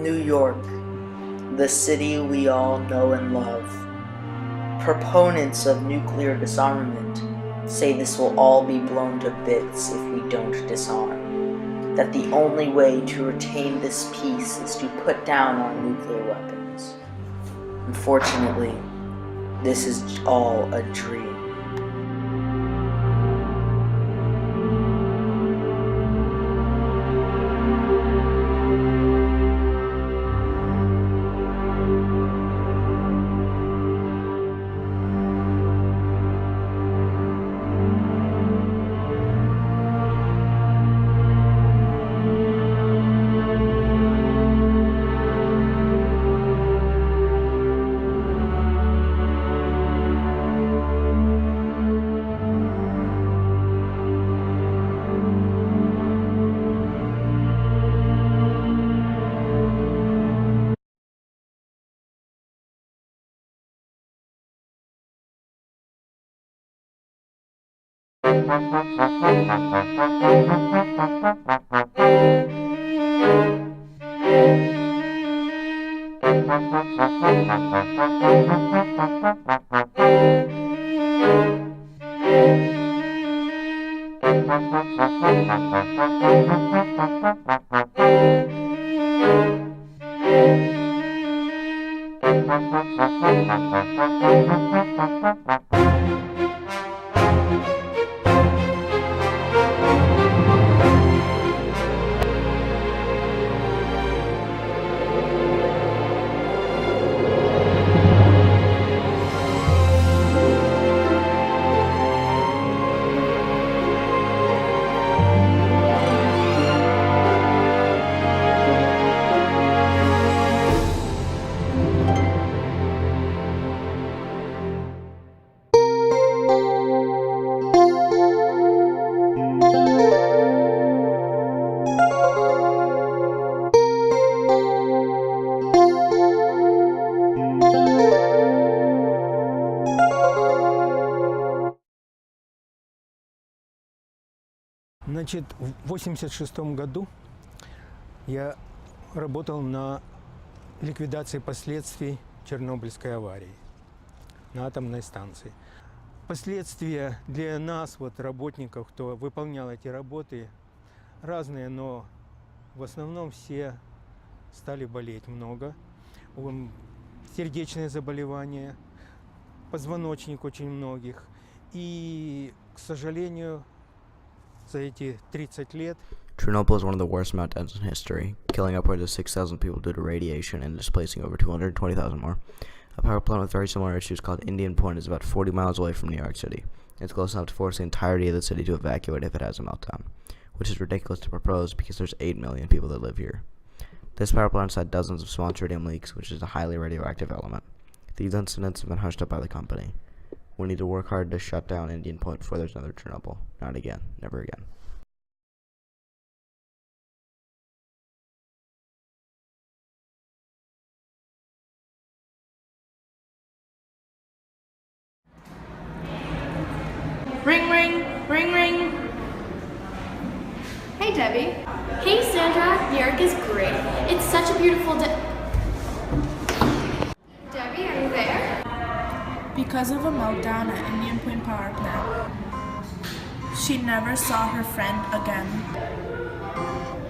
New York, the city we all know and love. Proponents of nuclear disarmament say this will all be blown to bits if we don't disarm. That the only way to retain this peace is to put down our nuclear weapons. Unfortunately, this is all a dream. Значит, в 1986 году я работал на ликвидации последствий Чернобыльской аварии на атомной станции. Последствия для нас, вот, работников, кто выполнял эти работы, разные, но в основном все стали болеть много. Сердечные заболевания, позвоночник очень многих. И, к сожалению, за эти 30 лет Chernobyl is one of the worst meltdowns in history, killing upwards of 6,000 people due to radiation and displacing over 220,000 more. A power plant with very similar issues called Indian Point is about 40 miles away from New York City. It's close enough to force the entirety of the city to evacuate if it has a meltdown, which is ridiculous to propose because there's 8 million people that live here. This power plant has had dozens of small tritium leaks, which is a highly radioactive element. These incidents have been hushed up by the company. We need to work hard to shut down Indian Point before there's another Chernobyl. Not again. Never again. Ring, ring, ring, ring. Hey, Debbie. Hey, Sandra. New York is great. It's such a beautiful day. Debbie, are you there? Because of a meltdown at Indian Point Power Plant, she never saw her friend again.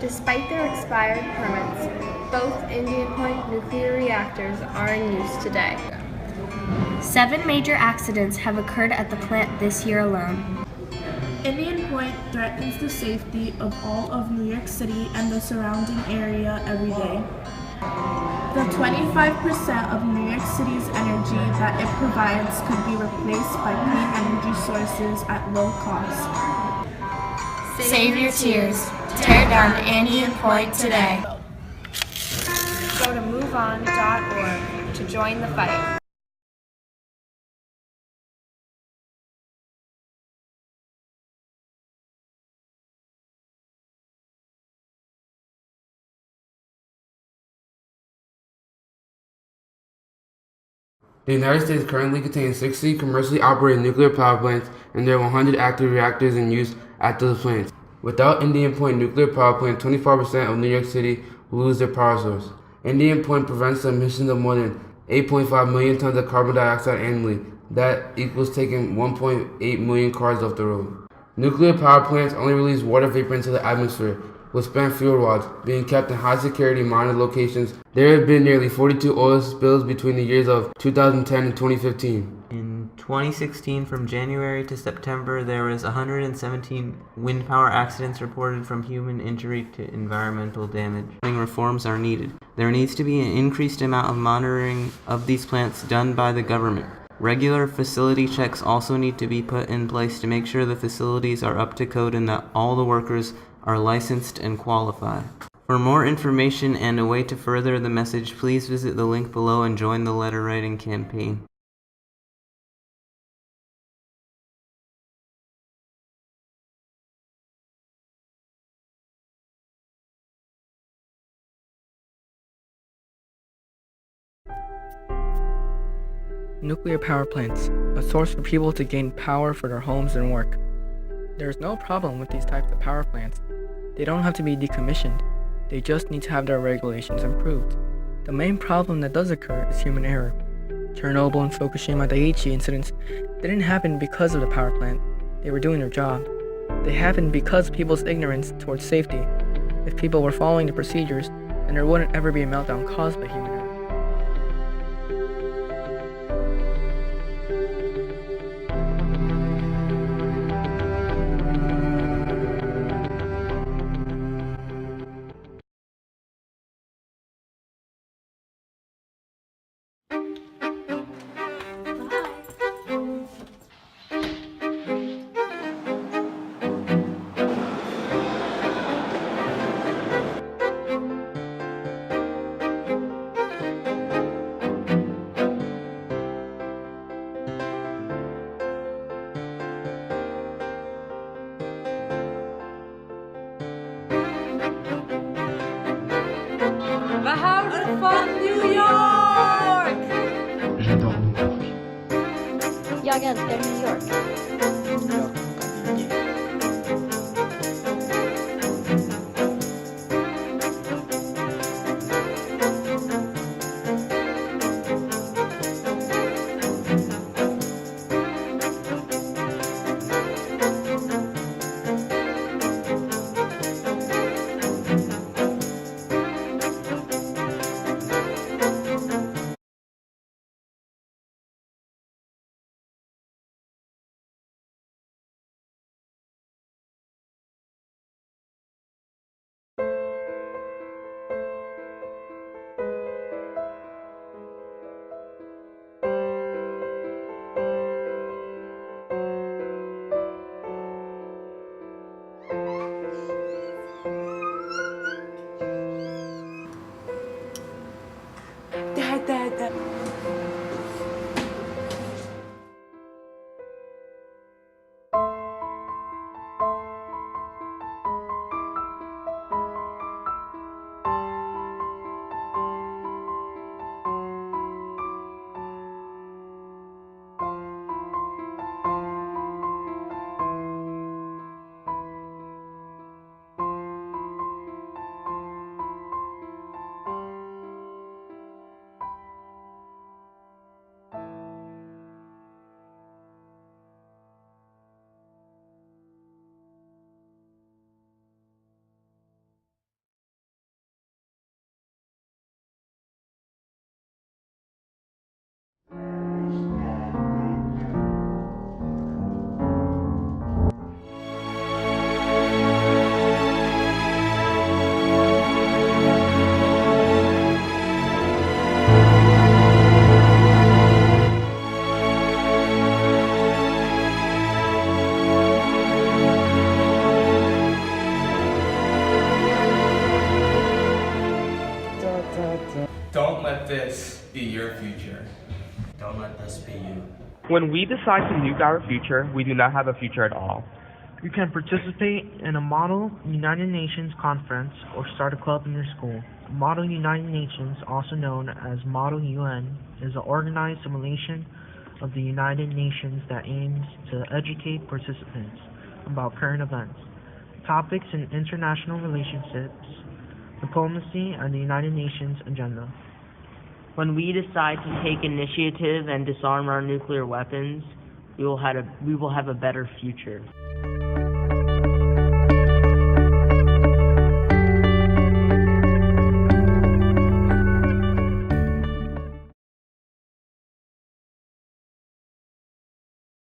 Despite their expired permits, both Indian Point nuclear reactors are in use today. 7 major accidents have occurred at the plant this year alone. Indian Point threatens the safety of all of New York City and the surrounding area every day. The 25% of New York City's energy that it provides could be replaced by clean energy sources at low cost. Save your tears. Tear down Indian Point today. Go to moveon.org to join the fight. The United States currently contains 60 commercially operated nuclear power plants, and there are 100 active reactors in use at those plants. Without Indian Point nuclear power plant, 24% of New York City will lose their power source. Indian Point prevents the emission of more than 8.5 million tons of carbon dioxide annually. That equals taking 1.8 million cars off the road. Nuclear power plants only release water vapor into the atmosphere, with spent fuel rods being kept in high security monitored locations. There have been nearly 42 oil spills between the years of 2010 and 2015. In 2016, from January to September, there was 117 wind power accidents reported from human injury to environmental damage. Reforms are needed. There needs to be an increased amount of monitoring of these plants done by the government. Regular facility checks also need to be put in place to make sure the facilities are up to code and that all the workers are licensed and qualified. For more information and a way to further the message, please visit the link below and join the letter writing campaign. Nuclear power plants, a source for people to gain power for their homes and work. There is no problem with these types of power plants. They don't have to be decommissioned. They just need to have their regulations improved. The main problem that does occur is human error. Chernobyl and Fukushima Daiichi incidents didn't happen because of the power plant. They were doing their job. They happened because of people's ignorance towards safety. If people were following the procedures, then there wouldn't ever be a meltdown caused by human error. Jag älskar New York. Don't let this be your future. Don't let this be you. When we decide to nuke our future, we do not have a future at all. You can participate in a Model United Nations conference or start a club in your school. Model United Nations, also known as Model UN, is an organized simulation of the United Nations that aims to educate participants about current events, topics in international relationships, diplomacy, and the United Nations agenda. When we decide to take initiative and disarm our nuclear weapons, we will have a better future.